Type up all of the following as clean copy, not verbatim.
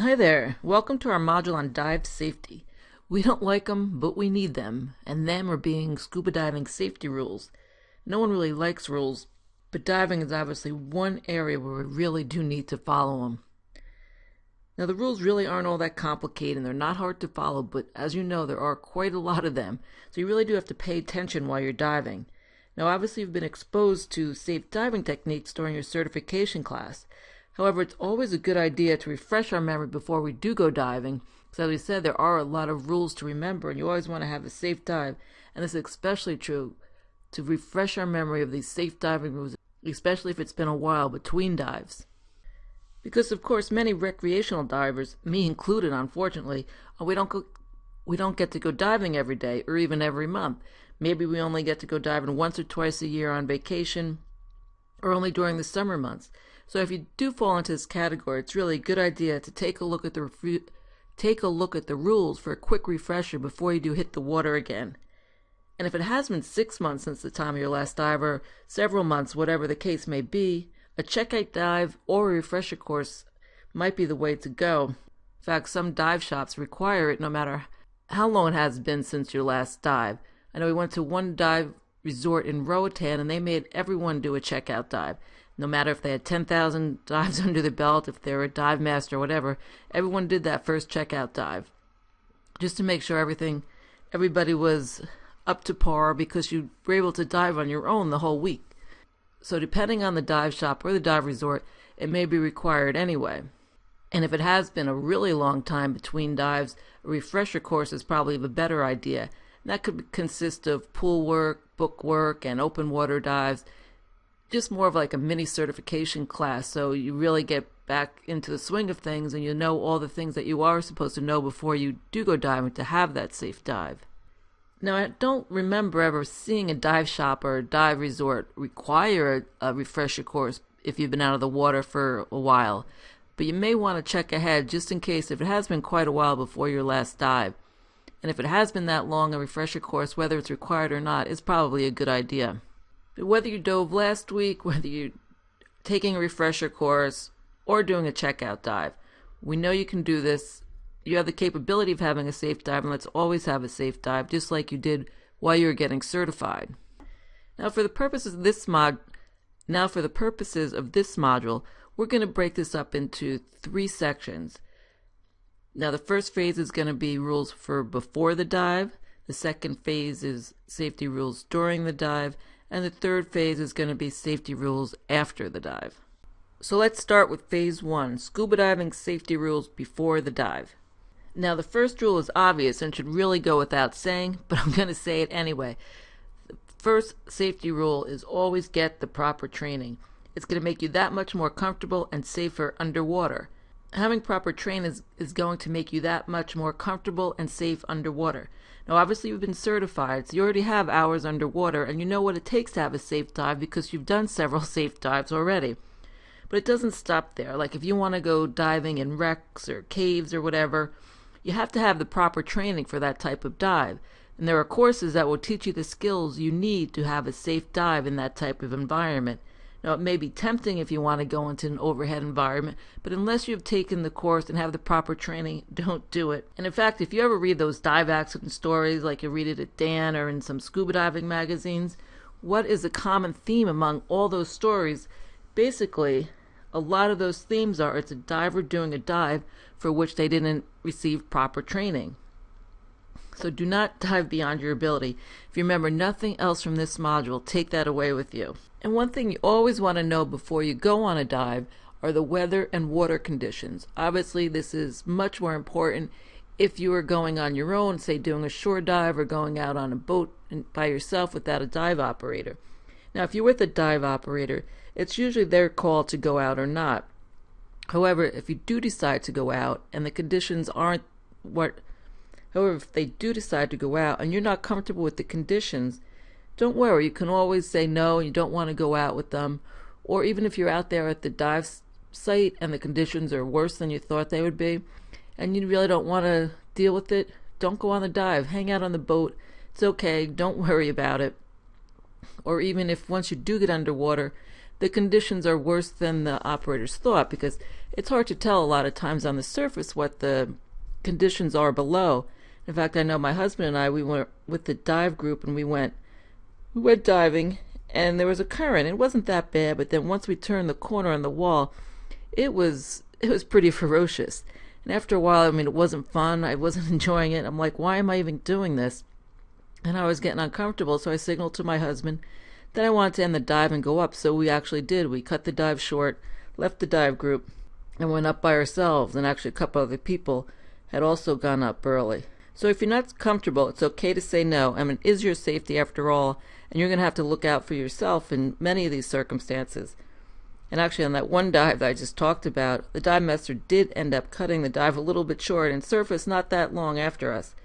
Hi there, welcome to our module on dive safety. We don't like them, but we need them, and them are being scuba diving safety rules. No one really likes rules, but diving is obviously one area where we really do need to follow them. Now the rules really aren't all that complicated and they're not hard to follow, but as you know there are quite a lot of them, so you really do have to pay attention while you're diving. Now obviously you've been exposed to safe diving techniques during your certification class. However, it's always a good idea to refresh our memory before we do go diving, because as we said, there are a lot of rules to remember, and you always want to have a safe dive, and this is especially true to refresh our memory of these safe diving rules, especially if it's been a while between dives. Because of course, many recreational divers, me included unfortunately, we don't get to go diving every day or even every month. Maybe we only get to go diving once or twice a year on vacation, or only during the summer months. So if you do fall into this category, it's really a good idea to take a look at the rules for a quick refresher before you do hit the water again. And if it has been 6 months since the time of your last dive, or several months, whatever the case may be, a checkout dive or a refresher course might be the way to go. In fact, some dive shops require it no matter how long it has been since your last dive. I know we went to one dive resort in Roatan and they made everyone do a checkout dive. No matter if they had 10,000 dives under their belt, if they were a dive master or whatever, everyone did that first checkout dive. Just to make sure everybody was up to par, because you were able to dive on your own the whole week. So depending on the dive shop or the dive resort, it may be required anyway. And if it has been a really long time between dives, a refresher course is probably the better idea. And that could consist of pool work, book work, and open water dives. Just more of like a mini certification class, so you really get back into the swing of things and you know all the things that you are supposed to know before you do go diving to have that safe dive. Now, I don't remember ever seeing a dive shop or a dive resort require a refresher course if you've been out of the water for a while, but you may want to check ahead just in case if it has been quite a while before your last dive. And if it has been that long, a refresher course, whether it's required or not, is probably a good idea. Whether you dove last week, whether you're taking a refresher course, or doing a checkout dive, we know you can do this. You have the capability of having a safe dive, and let's always have a safe dive, just like you did while you were getting certified. Now, for the purposes of this module, we're going to break this up into 3 sections. Now, the first phase is going to be rules for before the dive. The second phase is safety rules during the dive. And the third phase is going to be safety rules after the dive. So let's start with phase 1, scuba diving safety rules before the dive. Now the first rule is obvious and should really go without saying, but I'm going to say it anyway. The first safety rule is always get the proper training. It's going to make you that much more comfortable and safer underwater. Having proper training is going to make you that much more comfortable and safe underwater. Now obviously you've been certified, so you already have hours underwater and you know what it takes to have a safe dive because you've done several safe dives already. But it doesn't stop there. Like if you want to go diving in wrecks or caves or whatever, you have to have the proper training for that type of dive. And there are courses that will teach you the skills you need to have a safe dive in that type of environment. Now, it may be tempting if you want to go into an overhead environment, but unless you've taken the course and have the proper training, don't do it. And in fact, if you ever read those dive accident stories, like you read it at Dan or in some scuba diving magazines, what is a common theme among all those stories? Basically, a lot of those themes are it's a diver doing a dive for which they didn't receive proper training. So do not dive beyond your ability. If you remember nothing else from this module, take that away with you. And one thing you always want to know before you go on a dive are the weather and water conditions. Obviously, this is much more important if you are going on your own, say doing a shore dive or going out on a boat by yourself without a dive operator. Now, if you're with a dive operator, it's usually their call to go out or not. However, if you do decide to go out and the conditions aren't However, if they do decide to go out and you're not comfortable with the conditions, don't worry. You can always say no, you don't want to go out with them. Or even if you're out there at the dive site and the conditions are worse than you thought they would be, and you really don't want to deal with it, don't go on the dive. Hang out on the boat. It's okay. Don't worry about it. Or even if once you do get underwater, the conditions are worse than the operators thought, because it's hard to tell a lot of times on the surface what the conditions are below. In fact, I know my husband and I, we went with the dive group and we went diving, and there was a current. It wasn't that bad, but then once we turned the corner on the wall, it was pretty ferocious. And after a while, I mean, it wasn't fun. I wasn't enjoying it. I'm like, why am I even doing this? And I was getting uncomfortable, so I signaled to my husband that I wanted to end the dive and go up. So we actually did. We cut the dive short, left the dive group, and went up by ourselves. And actually, a couple other people had also gone up early. So if you're not comfortable, it's okay to say no. I mean, it is your safety after all, and you're going to have to look out for yourself in many of these circumstances. And actually, on that one dive that I just talked about, the dive master did end up cutting the dive a little bit short and surfaced not that long after us.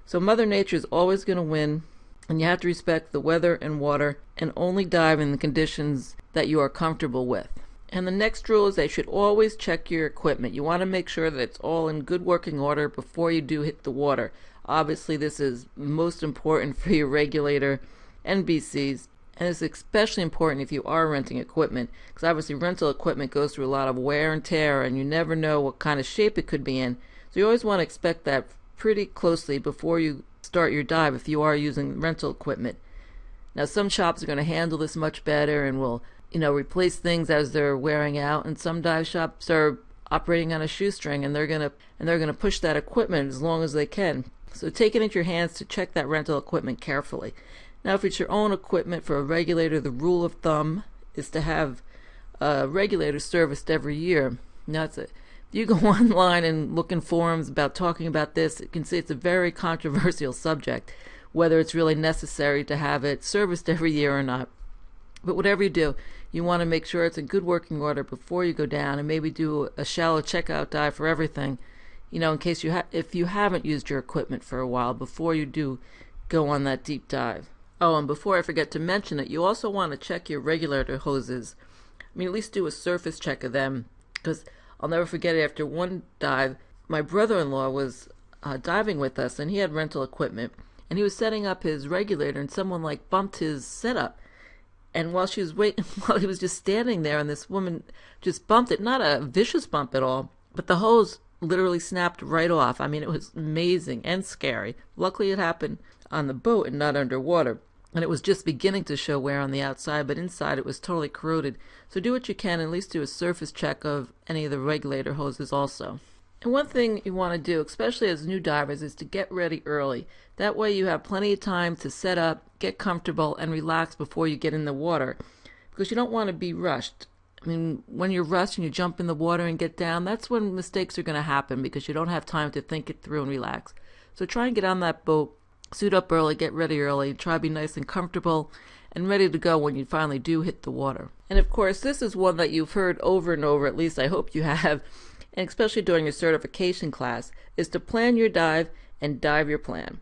So Mother Nature is always going to win, and you have to respect the weather and water and only dive in the conditions that you are comfortable with. And the next rule is that you should always check your equipment. You want to make sure that it's all in good working order before you do hit the water. Obviously, this is most important for your regulator and BCs, and it's especially important if you are renting equipment, because obviously rental equipment goes through a lot of wear and tear, and you never know what kind of shape it could be in. So you always want to inspect that pretty closely before you start your dive if you are using rental equipment. Now, some shops are going to handle this much better and will replace things as they're wearing out, and some dive shops are operating on a shoestring, and they're gonna push that equipment as long as they can. So take it into your hands to check that rental equipment carefully. Now, if it's your own equipment for a regulator, the rule of thumb is to have a regulator serviced every year. Now, if you go online and look in forums about talking about this, you can see it's a very controversial subject, whether it's really necessary to have it serviced every year or not. But whatever you do, you want to make sure it's in good working order before you go down, and maybe do a shallow checkout dive for everything, in case if you haven't used your equipment for a while before you do go on that deep dive. Oh, and before I forget to mention it, you also want to check your regulator hoses. I mean, at least do a surface check of them, because I'll never forget it. After one dive, my brother-in-law was diving with us, and he had rental equipment, and he was setting up his regulator, and someone bumped his setup. And while she was waiting, while he was just standing there, and this woman just bumped it, not a vicious bump at all, but the hose literally snapped right off. I mean, it was amazing and scary. Luckily, it happened on the boat and not underwater. And it was just beginning to show wear on the outside, but inside it was totally corroded. So do what you can, at least do a surface check of any of the regulator hoses also. And one thing you want to do, especially as new divers, is to get ready early. That way you have plenty of time to set up, get comfortable, and relax before you get in the water. Because you don't want to be rushed. I mean, when you're rushed and you jump in the water and get down, that's when mistakes are going to happen because you don't have time to think it through and relax. So try and get on that boat, suit up early, get ready early, try to be nice and comfortable and ready to go when you finally do hit the water. And of course, this is one that you've heard over and over, at least I hope you have, and especially during your certification class, is to plan your dive and dive your plan.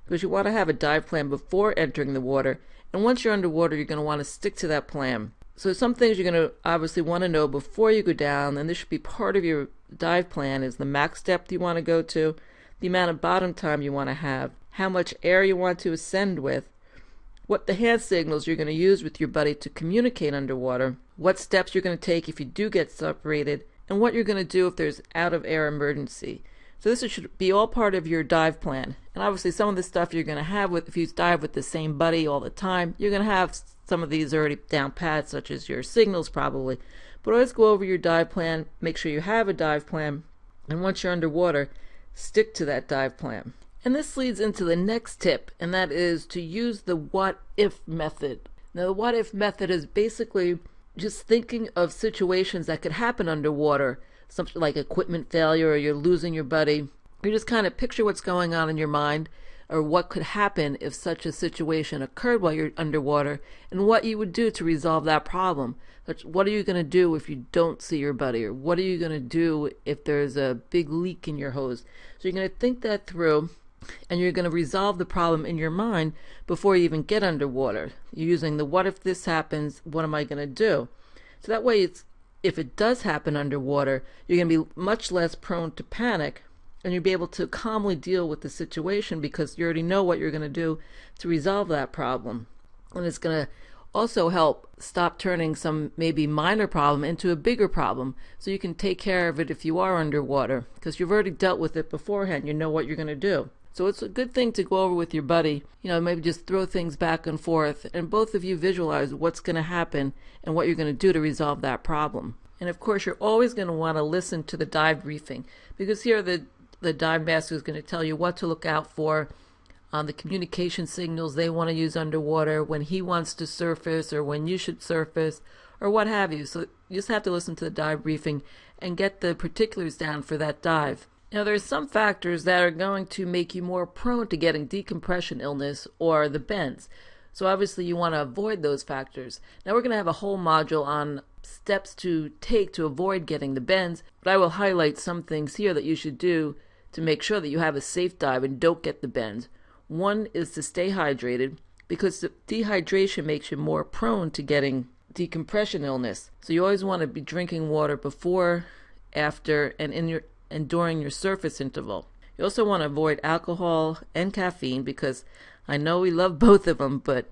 Because you want to have a dive plan before entering the water, and once you're underwater, you're going to want to stick to that plan. So some things you're going to obviously want to know before you go down, and this should be part of your dive plan, is the max depth you want to go to, the amount of bottom time you want to have, how much air you want to ascend with, what the hand signals you're going to use with your buddy to communicate underwater, what steps you're going to take if you do get separated, and what you're going to do if there's out of air emergency. So this should be all part of your dive plan. And obviously some of the stuff you're going to have if you dive with the same buddy all the time, you're going to have some of these already down pat, such as your signals probably. But always go over your dive plan, make sure you have a dive plan, and once you're underwater, stick to that dive plan. And this leads into the next tip, and that is to use the what-if method. Now the what-if method is basically just thinking of situations that could happen underwater, something like equipment failure or you're losing your buddy. You just kind of picture what's going on in your mind or what could happen if such a situation occurred while you're underwater and what you would do to resolve that problem. What are you going to do if you don't see your buddy, or what are you going to do if there's a big leak in your hose? So you're going to think that through, and you're going to resolve the problem in your mind before you even get underwater. You're using the what if this happens, what am I going to do? So that way if it does happen underwater, you're going to be much less prone to panic, and you'll be able to calmly deal with the situation because you already know what you're going to do to resolve that problem. And it's going to also help stop turning some maybe minor problem into a bigger problem, so you can take care of it if you are underwater, because you've already dealt with it beforehand. You know what you're going to do. So it's a good thing to go over with your buddy, maybe just throw things back and forth, and both of you visualize what's going to happen and what you're going to do to resolve that problem. And of course, you're always going to want to listen to the dive briefing, because here the dive master is going to tell you what to look out for on the communication signals they want to use underwater, when he wants to surface or when you should surface or what have you. So you just have to listen to the dive briefing and get the particulars down for that dive. Now, there's some factors that are going to make you more prone to getting decompression illness or the bends. So obviously you want to avoid those factors. Now we're going to have a whole module on steps to take to avoid getting the bends, but I will highlight some things here that you should do to make sure that you have a safe dive and don't get the bends. One is to stay hydrated, because the dehydration makes you more prone to getting decompression illness. So you always want to be drinking water before, after, and during your surface interval. You also want to avoid alcohol and caffeine, because I know we love both of them, but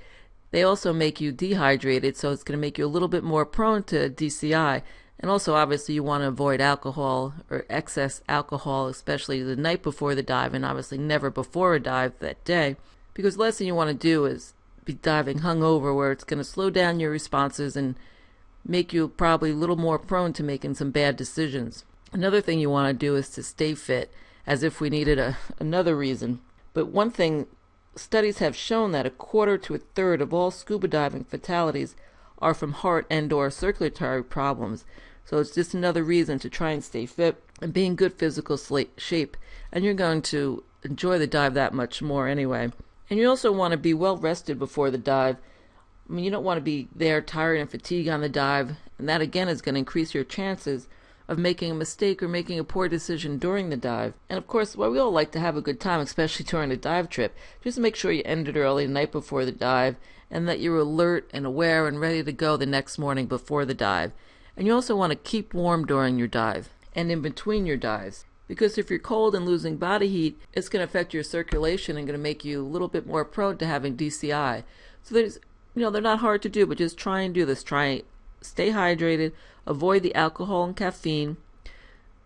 they also make you dehydrated, so it's going to make you a little bit more prone to DCI. And also, obviously, you want to avoid alcohol or excess alcohol, especially the night before the dive, and obviously never before a dive that day, because the last thing you want to do is be diving hungover, where it's going to slow down your responses and make you probably a little more prone to making some bad decisions. Another thing you want to do is to stay fit, as if we needed another reason. But one thing, studies have shown that 1/4 to 1/3 of all scuba diving fatalities are from heart and/or circulatory problems. So it's just another reason to try and stay fit and be in good physical shape. And you're going to enjoy the dive that much more anyway. And you also want to be well rested before the dive. I mean, you don't want to be there tired and fatigued on the dive. And that again is going to increase your chances of making a mistake or making a poor decision during the dive. And of course, while we all like to have a good time, especially during a dive trip, just make sure you end it early the night before the dive, and that you're alert and aware and ready to go the next morning before the dive. And you also want to keep warm during your dive and in between your dives, because if you're cold and losing body heat, it's going to affect your circulation and going to make you a little bit more prone to having DCI. So they're not hard to do, but just try and do this. Stay hydrated, avoid the alcohol and caffeine,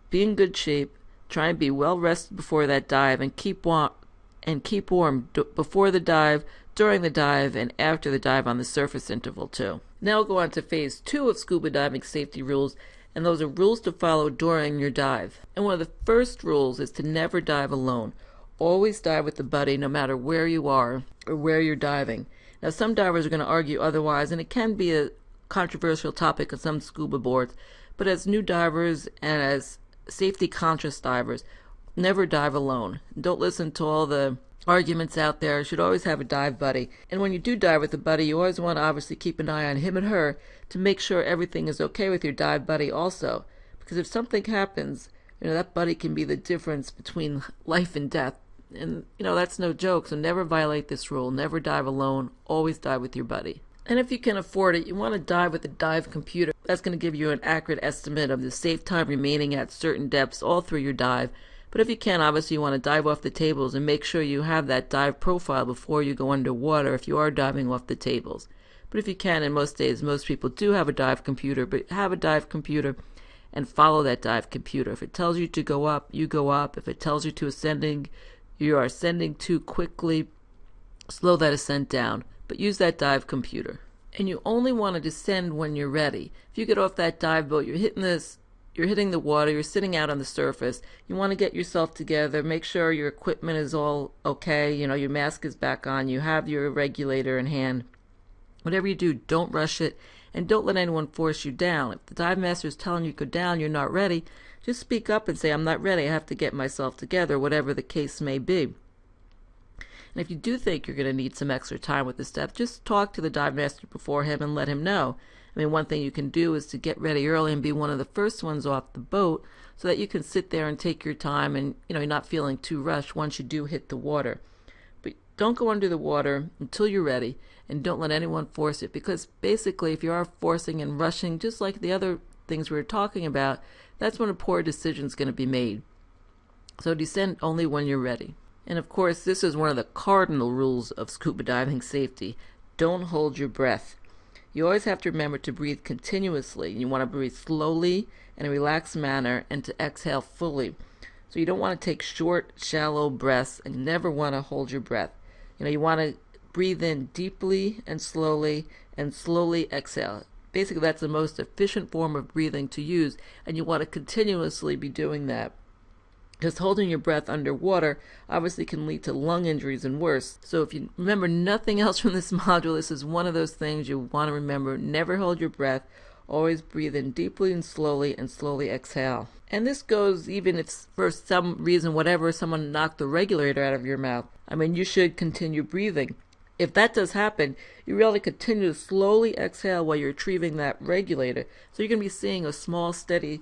be in good shape, try and be well rested before that dive, and keep warm before the dive, during the dive, and after the dive on the surface interval too. Now we'll go on to phase 2 of scuba diving safety rules, and those are rules to follow during your dive. And one of the first rules is to never dive alone. Always dive with a buddy, no matter where you are or where you're diving. Now some divers are going to argue otherwise, and it can be a controversial topic on some scuba boards, but as new divers and as safety conscious divers, never dive alone. Don't listen to all the arguments out there. You should always have a dive buddy. And when you do dive with a buddy, you always want to obviously keep an eye on him and her to make sure everything is okay with your dive buddy also. Because if something happens, that buddy can be the difference between life and death. And that's no joke. So never violate this rule. Never dive alone. Always dive with your buddy. And if you can afford it, you want to dive with a dive computer. That's going to give you an accurate estimate of the safe time remaining at certain depths all through your dive. But if you can, obviously you want to dive off the tables and make sure you have that dive profile before you go underwater if you are diving off the tables. But if you can, and most days, most people do have a dive computer, but have a dive computer and follow that dive computer. If it tells you to go up, you go up. If it tells you to ascending, you are ascending too quickly, slow that ascent down. But use that dive computer. And you only want to descend when you're ready. If you get off that dive boat, you're hitting the water, you're sitting out on the surface, you want to get yourself together, make sure your equipment is all okay, your mask is back on, you have your regulator in hand. Whatever you do, don't rush it, and don't let anyone force you down. If the dive master is telling you to go down, you're not ready, just speak up and say, I'm not ready, I have to get myself together, whatever the case may be. And if you do think you're going to need some extra time with this stuff, just talk to the dive master beforehand and let him know. I mean, one thing you can do is to get ready early and be one of the first ones off the boat so that you can sit there and take your time and, you're not feeling too rushed once you do hit the water. But don't go under the water until you're ready, and don't let anyone force it, because basically if you are forcing and rushing, just like the other things we were talking about, that's when a poor decision is going to be made. So descend only when you're ready. And of course, this is one of the cardinal rules of scuba diving safety. Don't hold your breath. You always have to remember to breathe continuously. You want to breathe slowly in a relaxed manner and to exhale fully. So you don't want to take short, shallow breaths and you never want to hold your breath. You want to breathe in deeply and slowly exhale. Basically, that's the most efficient form of breathing to use, and you want to continuously be doing that. Because holding your breath underwater obviously can lead to lung injuries and worse. So if you remember nothing else from this module, this is one of those things you want to remember. Never hold your breath. Always breathe in deeply and slowly exhale. And this goes even if for some reason, whatever, someone knocked the regulator out of your mouth. You should continue breathing. If that does happen, you really continue to slowly exhale while you're retrieving that regulator. So you're going to be seeing a small, steady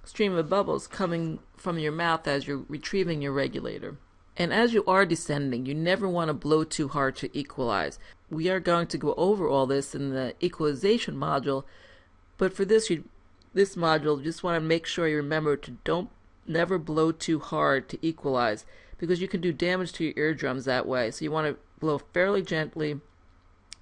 stream of bubbles coming from your mouth as you're retrieving your regulator. And as you are descending, you never want to blow too hard to equalize. We are going to go over all this in the equalization module, but for this module, you just want to make sure you remember to never blow too hard to equalize, because you can do damage to your eardrums that way. So you want to blow fairly gently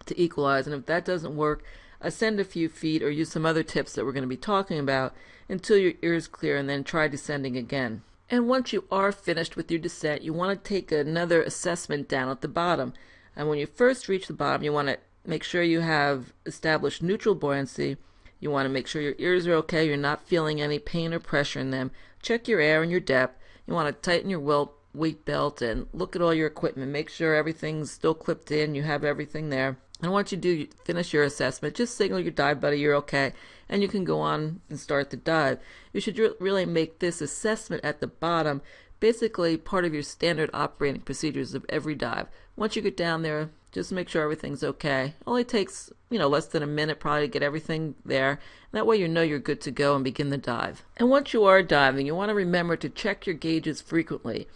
to equalize, and if that doesn't work, ascend a few feet or use some other tips that we're going to be talking about until your ears clear, and then try descending again. And once you are finished with your descent, you want to take another assessment down at the bottom. And when you first reach the bottom, you want to make sure you have established neutral buoyancy. You want to make sure your ears are okay, you're not feeling any pain or pressure in them. Check your air and your depth. You want to tighten your weight belt and look at all your equipment. Make sure everything's still clipped in, you have everything there. And once you finish your assessment, just signal your dive buddy you're okay, and you can go on and start the dive. You should really make this assessment at the bottom basically part of your standard operating procedures of every dive. Once you get down there, just make sure everything's okay. It only takes, less than a minute probably to get everything there. That way you know you're good to go and begin the dive. And once you are diving, you want to remember to check your gauges frequently.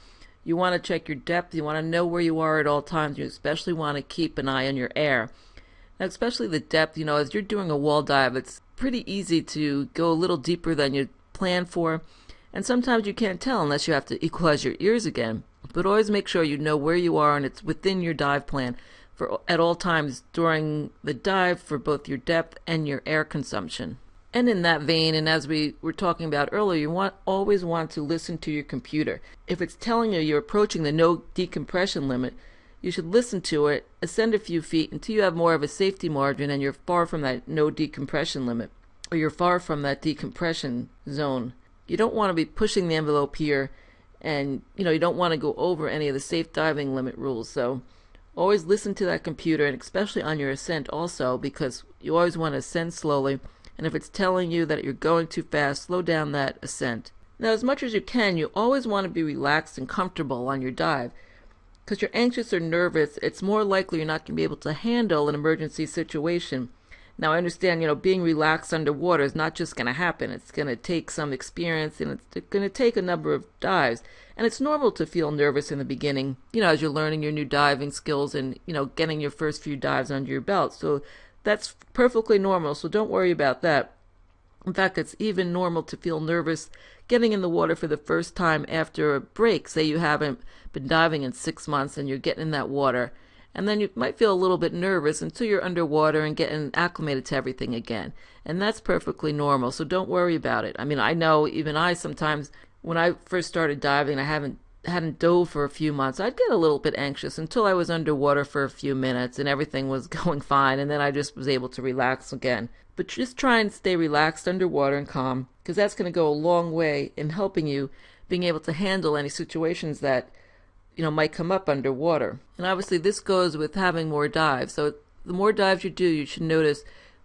You want to check your depth. You want to know where you are at all times. You especially want to keep an eye on your air. Now, especially the depth, as you're doing a wall dive, it's pretty easy to go a little deeper than you planned for. And sometimes you can't tell unless you have to equalize your ears again. But always make sure you know where you are and it's within your dive plan at all times during the dive for both your depth and your air consumption. And in that vein, and as we were talking about earlier, you always want to listen to your computer. If it's telling you you're approaching the no decompression limit, you should listen to it, ascend a few feet until you have more of a safety margin and you're far from that no decompression limit, or you're far from that decompression zone. You don't want to be pushing the envelope here, and you don't want to go over any of the safe diving limit rules. So always listen to that computer, and especially on your ascent also, because you always want to ascend slowly. And if it's telling you that you're going too fast, slow down that ascent. Now, as much as you can, you always want to be relaxed and comfortable on your dive. Because you're anxious or nervous, it's more likely you're not going to be able to handle an emergency situation. Now, I understand, being relaxed underwater is not just going to happen. It's going to take some experience, and it's going to take a number of dives. And it's normal to feel nervous in the beginning, as you're learning your new diving skills and, getting your first few dives under your belt. So that's perfectly normal, so don't worry about that. In fact, it's even normal to feel nervous getting in the water for the first time after a break. Say you haven't been diving in 6 months and you're getting in that water. And then you might feel a little bit nervous until you're underwater and getting acclimated to everything again. And that's perfectly normal, so don't worry about it. I know even I sometimes, when I first started diving, I hadn't dove for a few months, I'd get a little bit anxious until I was underwater for a few minutes and everything was going fine, and then I just was able to relax again. But just try and stay relaxed underwater and calm, because that's going to go a long way in helping you being able to handle any situations that might come up underwater. And obviously this goes with having more dives. So the more dives you do, you should notice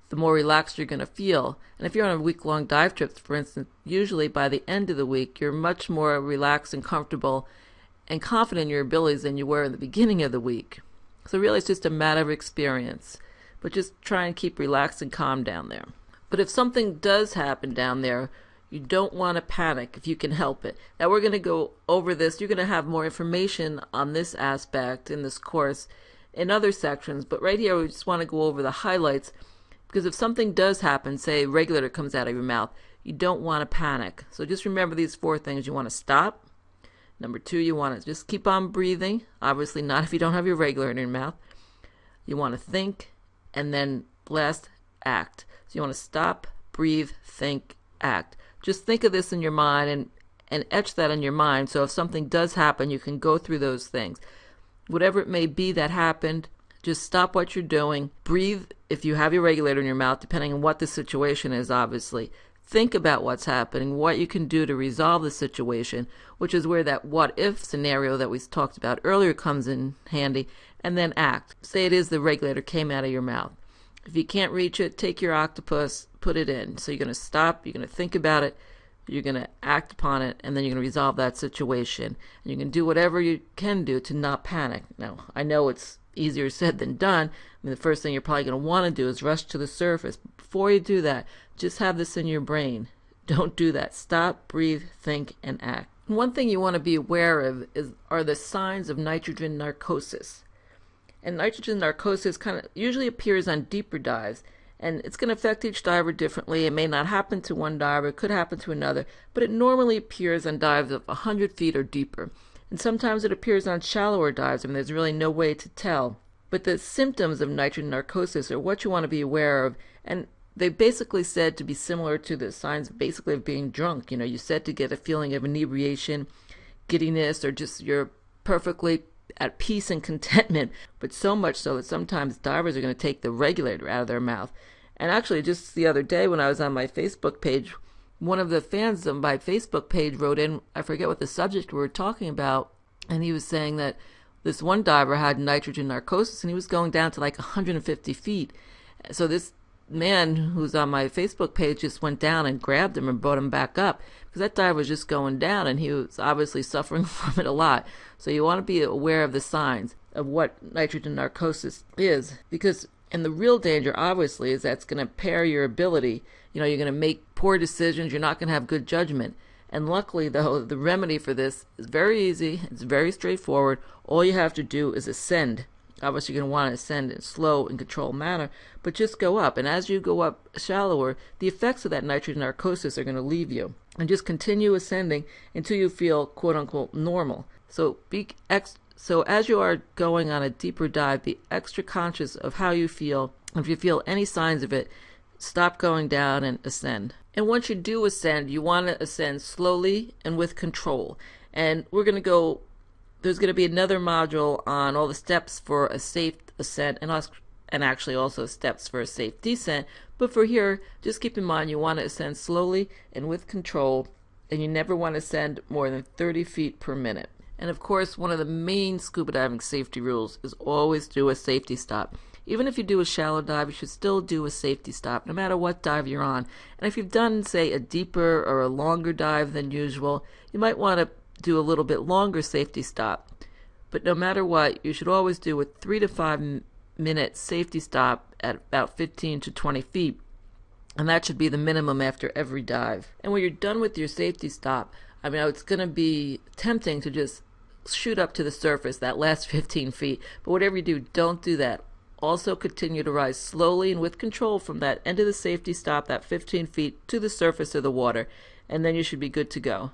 the more relaxed you're going to feel. And if you're on a week-long dive trip, for instance, usually by the end of the week, you're much more relaxed and comfortable and confident in your abilities than you were in the beginning of the week. So really it's just a matter of experience. But just try and keep relaxed and calm down there. But if something does happen down there, you don't want to panic if you can help it. Now we're going to go over this. You're going to have more information on this aspect in this course in other sections. But right here we just want to go over the highlights. Because if something does happen, say a regulator comes out of your mouth, you don't want to panic. So just remember these 4 things. You want to stop. Number 2, you want to just keep on breathing. Obviously not if you don't have your regulator in your mouth. You want to think. And then last, act. So you want to stop, breathe, think, act. Just think of this in your mind and etch that in your mind. So if something does happen, you can go through those things. Whatever it may be that happened, just stop what you're doing. Breathe if you have your regulator in your mouth, depending on what the situation is, obviously. Think about what's happening, what you can do to resolve the situation, which is where that what if scenario that we talked about earlier comes in handy, and then act. Say it is the regulator came out of your mouth. If you can't reach it, take your octopus, put it in. So you're going to stop, you're going to think about it, you're going to act upon it, and then you're going to resolve that situation. And you can do whatever you can do to not panic. Now, I know it's easier said than done. I mean, the first thing you're probably going to want to do is rush to the surface. Before you do that, just have this in your brain. Don't do that. Stop, breathe, think, and act. One thing you want to be aware of are the signs of nitrogen narcosis. And nitrogen narcosis kind of usually appears on deeper dives, and it's going to affect each diver differently. It may not happen to one diver, it could happen to another, but it normally appears on dives of 100 feet or deeper. And sometimes it appears on shallower dives. I mean, there's really no way to tell. But the symptoms of nitrogen narcosis are what you want to be aware of, and they basically said to be similar to the signs basically of being drunk. You said to get a feeling of inebriation, giddiness, or just you're perfectly at peace and contentment, but so much so that sometimes divers are going to take the regulator out of their mouth. And actually, just the other day when I was on my Facebook page, one of the fans of my Facebook page wrote in, I forget what the subject we were talking about, and he was saying that this one diver had nitrogen narcosis and he was going down to like 150 feet. So this man who's on my Facebook page just went down and grabbed him and brought him back up, because that diver was just going down and he was obviously suffering from it a lot. So you want to be aware of the signs of what nitrogen narcosis is, because and the real danger obviously is that's going to impair your ability. You're going to make poor decisions, you're not going to have good judgment. And luckily, though, the remedy for this is very easy, it's very straightforward. All you have to do is ascend. Obviously, you're going to want to ascend in a slow and controlled manner, but just go up. And as you go up shallower, the effects of that nitrogen narcosis are going to leave you. And just continue ascending until you feel, quote-unquote, normal. So as you are going on a deeper dive, be extra conscious of how you feel. If you feel any signs of it, stop going down and ascend. And once you do ascend, you want to ascend slowly and with control. And there's going to be another module on all the steps for a safe ascent and actually also steps for a safe descent. But for here, just keep in mind you want to ascend slowly and with control, and you never want to ascend more than 30 feet per minute. And of course, one of the main scuba diving safety rules is always do a safety stop. Even if you do a shallow dive, you should still do a safety stop, no matter what dive you're on. And if you've done, say, a deeper or a longer dive than usual, you might want to do a little bit longer safety stop. But no matter what, you should always do a 3 to 5 minute safety stop at about 15 to 20 feet. And that should be the minimum after every dive. And when you're done with your safety stop, it's going to be tempting to just shoot up to the surface that last 15 feet. But whatever you do, don't do that. Also continue to rise slowly and with control from that end of the safety stop, that 15 feet, to the surface of the water, and then you should be good to go.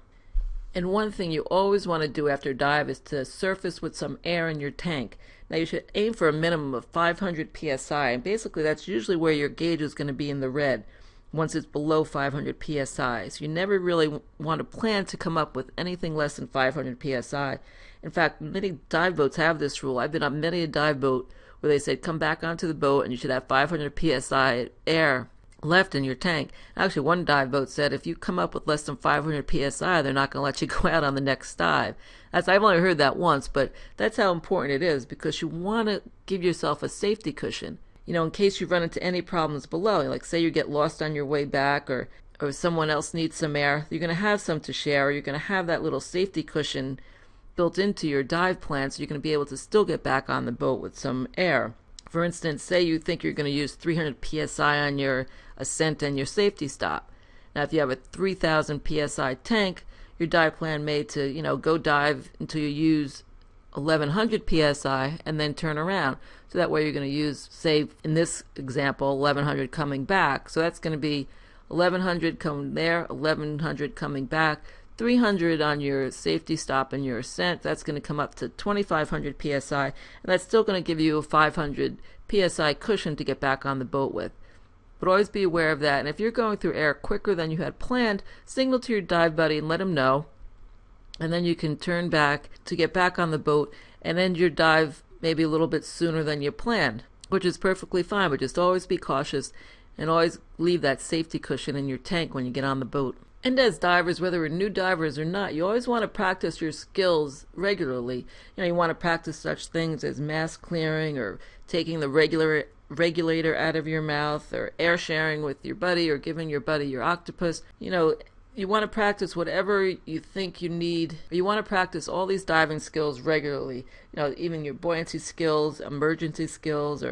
And one thing you always want to do after a dive is to surface with some air in your tank. Now you should aim for a minimum of 500 psi, and basically that's usually where your gauge is going to be in the red once it's below 500 psi. So you never really want to plan to come up with anything less than 500 psi. In fact, many dive boats have this rule. I've been on many a dive boat where they said come back onto the boat and you should have 500 psi air left in your tank. Actually, one dive boat said if you come up with less than 500 psi, they're not going to let you go out on the next dive. I've only heard that once, but that's how important it is, because you want to give yourself a safety cushion. In case you run into any problems below, like say you get lost on your way back, or someone else needs some air, you're going to have some to share, or you're going to have that little safety cushion built into your dive plan, so you're going to be able to still get back on the boat with some air. For instance, say you think you're going to use 300 psi on your ascent and your safety stop. Now, if you have a 3,000 psi tank, your dive plan may to, go dive until you use 1,100 psi and then turn around. So that way you're going to use, say, in this example, 1,100 coming back. So that's going to be 1,100 coming there, 1,100 coming back, 300 on your safety stop and your ascent. That's going to come up to 2,500 psi, and that's still going to give you a 500 psi cushion to get back on the boat with. But always be aware of that. And if you're going through air quicker than you had planned, signal to your dive buddy and let him know. And then you can turn back to get back on the boat and end your dive maybe a little bit sooner than you planned, which is perfectly fine. But just always be cautious and always leave that safety cushion in your tank when you get on the boat. And as divers, whether we're new divers or not, you always want to practice your skills regularly. You want to practice such things as mask clearing or taking the regulator out of your mouth or air sharing with your buddy or giving your buddy your octopus. You want to practice whatever you think you need. You want to practice all these diving skills regularly. Even your buoyancy skills, emergency skills,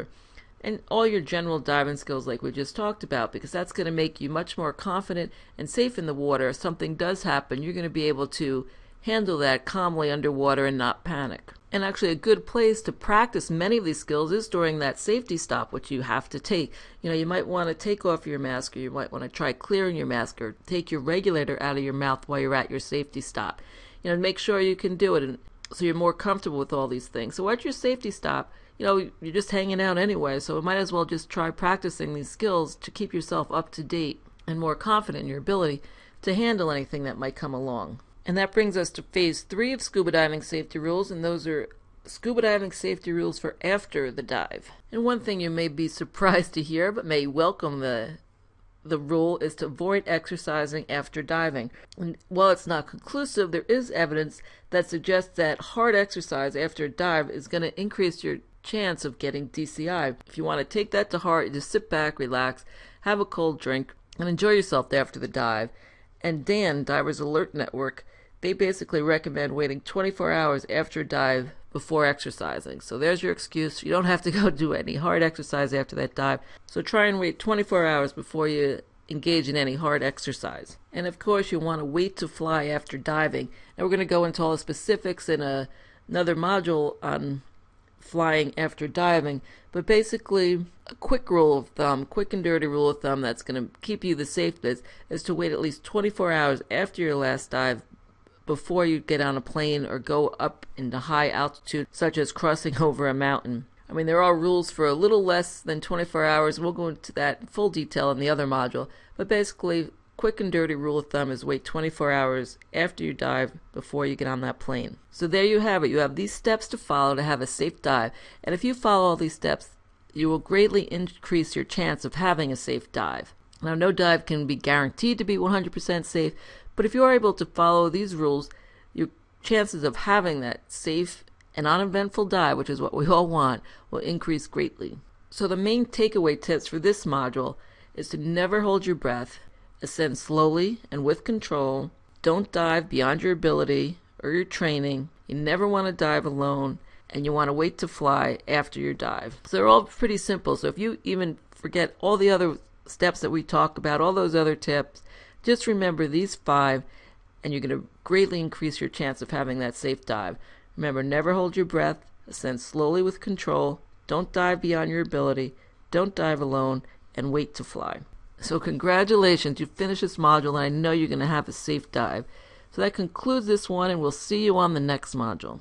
and all your general diving skills like we just talked about, because that's going to make you much more confident and safe in the water. If something does happen, you're going to be able to handle that calmly underwater and not panic. And actually a good place to practice many of these skills is during that safety stop, which you have to take. You might want to take off your mask, or you might want to try clearing your mask, or take your regulator out of your mouth while you're at your safety stop. Make sure you can do it, and so you're more comfortable with all these things. So at your safety stop, you're just hanging out anyway, so it might as well just try practicing these skills to keep yourself up to date and more confident in your ability to handle anything that might come along. And that brings us to phase 3 of scuba diving safety rules, and those are scuba diving safety rules for after the dive. And one thing you may be surprised to hear, but may welcome the rule, is to avoid exercising after diving. And while it's not conclusive, there is evidence that suggests that hard exercise after a dive is going to increase your chance of getting DCI. If you want to take that to heart, you just sit back, relax, have a cold drink, and enjoy yourself after the dive. And Dan, Divers Alert Network, they basically recommend waiting 24 hours after a dive before exercising. So there's your excuse. You don't have to go do any hard exercise after that dive. So try and wait 24 hours before you engage in any hard exercise. And of course, you want to wait to fly after diving. And we're going to go into all the specifics in another module on flying after diving, but basically a quick and dirty rule of thumb that's going to keep you the safest is to wait at least 24 hours after your last dive before you get on a plane or go up into high altitude, such as crossing over a mountain. There are rules for a little less than 24 hours. We'll go into that in full detail in the other module, but basically quick and dirty rule of thumb is wait 24 hours after you dive before you get on that plane. So there you have it. You have these steps to follow to have a safe dive. And if you follow all these steps, you will greatly increase your chance of having a safe dive. Now, no dive can be guaranteed to be 100% safe, but if you are able to follow these rules, your chances of having that safe and uneventful dive, which is what we all want, will increase greatly. So the main takeaway tips for this module is to never hold your breath, ascend slowly and with control, don't dive beyond your ability or your training, you never want to dive alone, and you want to wait to fly after your dive. So they're all pretty simple. So if you even forget all the other steps that we talk about, all those other tips, just remember these 5, and you're going to greatly increase your chance of having that safe dive. Remember, never hold your breath, ascend slowly with control, don't dive beyond your ability, don't dive alone, and wait to fly. So congratulations, you finished this module, and I know you're going to have a safe dive. So that concludes this one, and we'll see you on the next module.